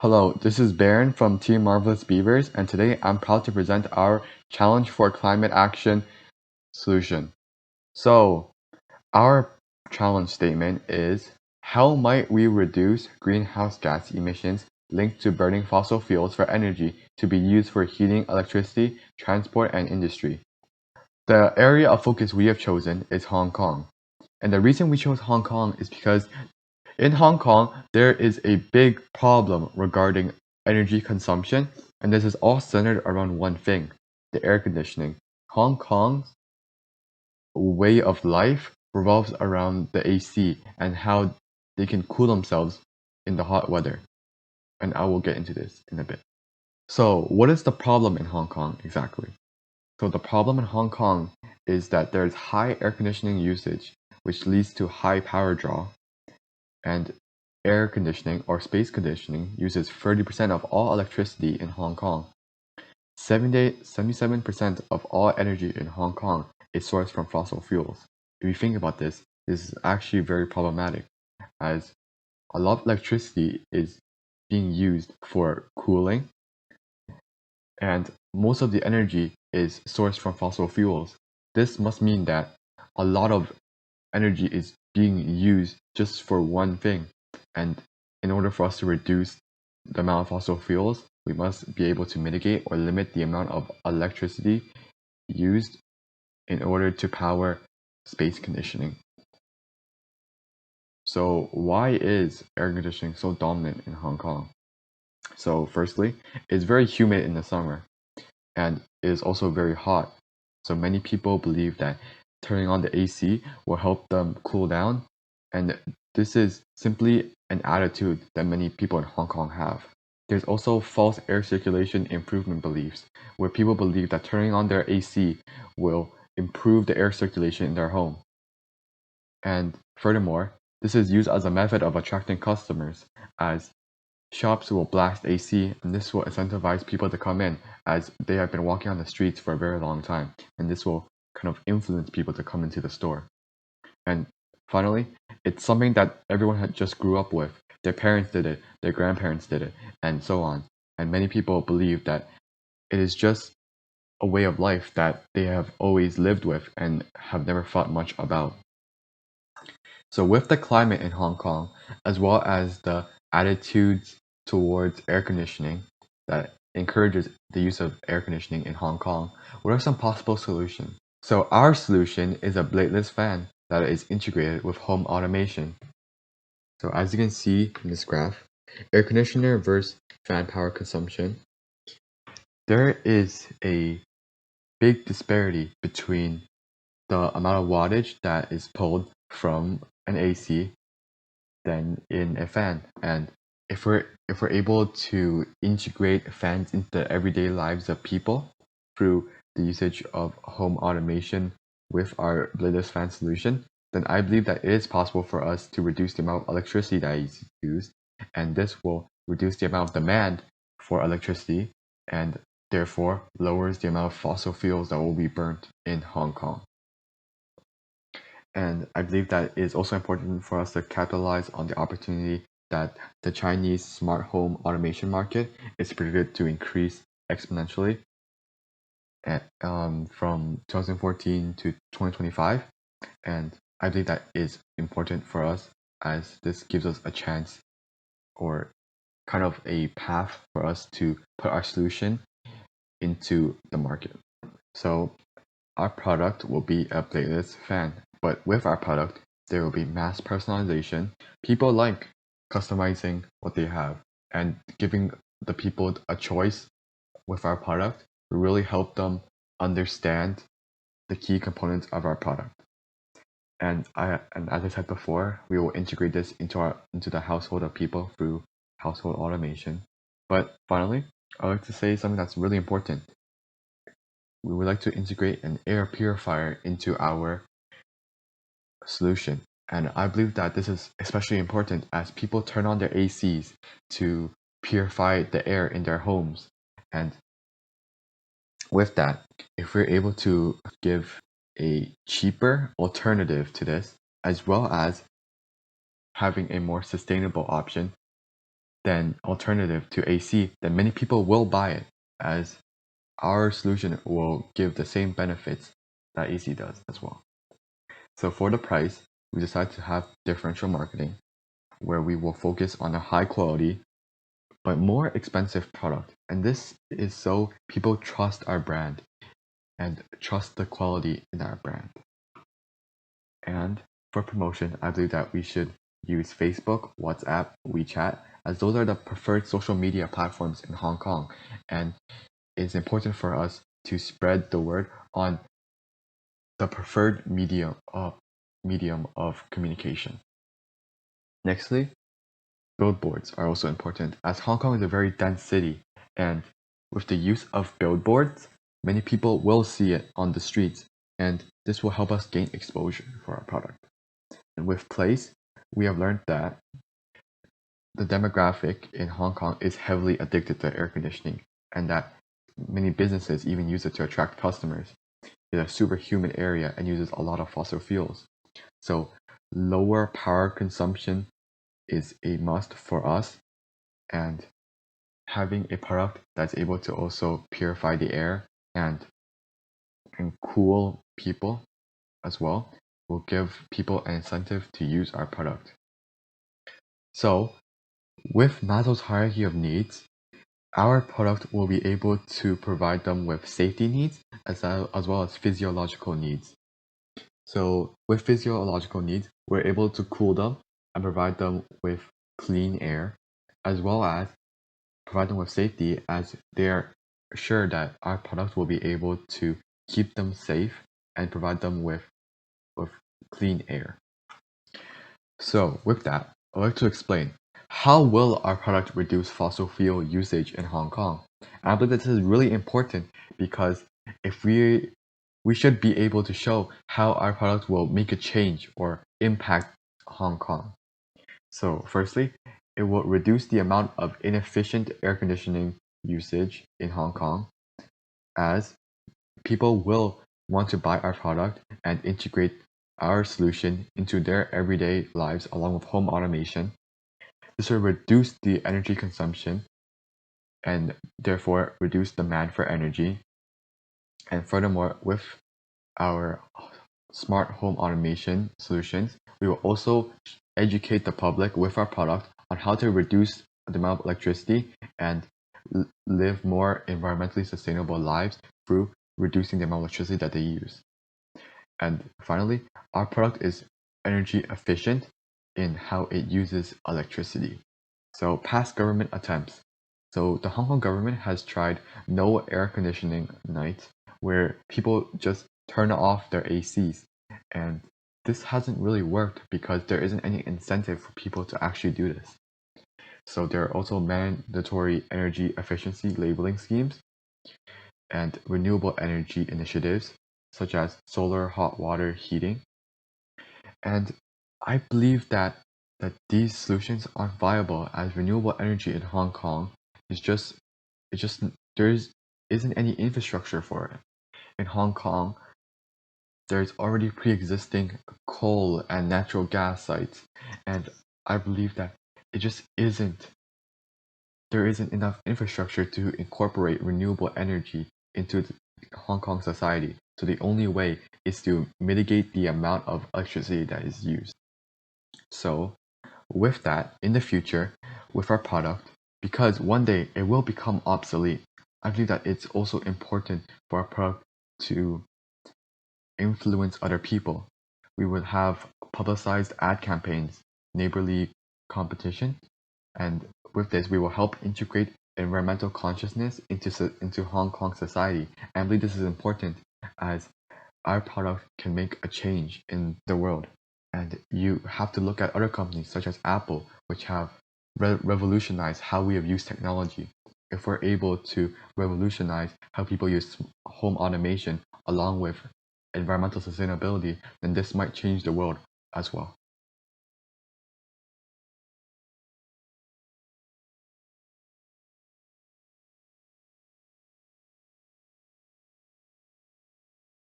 Hello, this is Baron from Team Marvelous Beavers, and today I'm proud to present our Challenge for Climate Action solution. So, our challenge statement is: how might we reduce greenhouse gas emissions linked to burning fossil fuels for energy to be used for heating, electricity, transport, and industry? The area of focus we have chosen is Hong Kong. And the reason we chose Hong Kong is because in Hong Kong, there is a big problem regarding energy consumption, and this is all centered around one thing: the air conditioning. Hong Kong's way of life revolves around the AC and how they can cool themselves in the hot weather. And I will get into this in a bit. So, what is the problem in Hong Kong exactly? So, the problem in Hong Kong is that there's high air conditioning usage, which leads to high power draw, and air conditioning or space conditioning uses 30% of all electricity in Hong Kong. 77% of all energy in Hong Kong is sourced from fossil fuels. If you think about this, this is actually very problematic, as a lot of electricity is being used for cooling, and most of the energy is sourced from fossil fuels. This must mean that a lot of energy is being used just for one thing. And in order for us to reduce the amount of fossil fuels, we must be able to mitigate or limit the amount of electricity used in order to power space conditioning. So why is air conditioning so dominant in Hong Kong? So firstly, it's very humid in the summer, and it is also very hot. So many people believe that turning on the AC will help them cool down, and this is simply an attitude that many people in Hong Kong have. There's also false air circulation improvement beliefs, where people believe that turning on their AC will improve the air circulation in their home. And furthermore, this is used as a method of attracting customers, as shops will blast AC, and this will incentivize people to come in, as they have been walking on the streets for a very long time, and this will kind of influence people to come into the store. And finally, it's something that everyone had just grew up with. Their parents did it, their grandparents did it, and so on. And many people believe that it is just a way of life that they have always lived with and have never thought much about. So with the climate in Hong Kong, as well as the attitudes towards air conditioning that encourages the use of air conditioning in Hong Kong, what are some possible solutions? So our solution is a bladeless fan that is integrated with home automation. So as you can see in this graph, air conditioner versus fan power consumption, there is a big disparity between the amount of wattage that is pulled from an AC than in a fan. And if we're able to integrate fans into the everyday lives of people through the usage of home automation with our bladeless fan solution, then I believe that it is possible for us to reduce the amount of electricity that is used, and this will reduce the amount of demand for electricity, and therefore lowers the amount of fossil fuels that will be burnt in Hong Kong. And I believe that it is also important for us to capitalize on the opportunity that the Chinese smart home automation market is predicted to increase exponentially from 2014 to 2025. And I believe that is important for us, as this gives us a chance, or kind of a path for us to put our solution into the market. So our product will be a bladeless fan, but with our product, there will be mass personalization. People like customizing what they have, and giving the people a choice with our product will really help them understand the key components of our product. And as I said before, we will integrate this into the household of people through household automation. But finally, I would like to say something that's really important. We would like to integrate an air purifier into our solution. And I believe that this is especially important as people turn on their ACs to purify the air in their homes. And with that, if we're able to give a cheaper alternative to this, as well as having a more sustainable option, than alternative to AC, then many people will buy it, as our solution will give the same benefits that AC does as well. So for the price, we decided to have differential marketing, where we will focus on a high quality but more expensive product. And this is so people trust our brand and trust the quality in our brand. And for promotion, I believe that we should use Facebook, WhatsApp, WeChat, as those are the preferred social media platforms in Hong Kong. And it's important for us to spread the word on the preferred medium of communication. Nextly, billboards are also important, as Hong Kong is a very dense city, and with the use of billboards, many people will see it on the streets, and this will help us gain exposure for our product. And with place, we have learned that the demographic in Hong Kong is heavily addicted to air conditioning, and that many businesses even use it to attract customers. It's a super humid area and uses a lot of fossil fuels. So lower power consumption is a must for us, and having a product that's able to also purify the air and cool people as well will give people an incentive to use our product. So with Maslow's hierarchy of needs, our product will be able to provide them with safety needs as well as physiological needs. So with physiological needs, we're able to cool them and provide them with clean air, as well as provide them with safety, as they're sure that our product will be able to keep them safe and provide them with clean air. So with that, I'd like to explain how will our product reduce fossil fuel usage in Hong Kong. And I believe that this is really important because if we should be able to show how our product will make a change or impact Hong Kong. So firstly, it will reduce the amount of inefficient air conditioning usage in Hong Kong, as people will want to buy our product and integrate our solution into their everyday lives along with home automation. This will reduce the energy consumption and therefore reduce demand for energy. And furthermore, with our smart home automation solutions, we will also educate the public with our product on how to reduce the amount of electricity and live more environmentally sustainable lives through reducing the amount of electricity that they use. And finally, our product is energy efficient in how it uses electricity. So past government attempts. So the Hong Kong government has tried no air conditioning nights, where people just turn off their ACs. And this hasn't really worked because there isn't any incentive for people to actually do this. So there are also mandatory energy efficiency labeling schemes and renewable energy initiatives, such as solar hot water heating. And I believe that these solutions aren't viable, as renewable energy in Hong Kong is just there isn't any infrastructure for it. In Hong Kong, there's already pre-existing coal and natural gas sites, and I believe that it just isn't there isn't enough infrastructure to incorporate renewable energy into the Hong Kong society. So the only way is to mitigate the amount of electricity that is used. So with that, in the future, with our product, because one day it will become obsolete, I believe that it's also important for our product to influence other people. We would have publicized ad campaigns, neighborly competition, and with this, we will help integrate environmental consciousness into Hong Kong society. And I believe this is important, as our product can make a change in the world. And you have to look at other companies such as Apple, which have revolutionized how we have used technology. If we're able to revolutionize how people use home automation along with environmental sustainability, then this might change the world as well.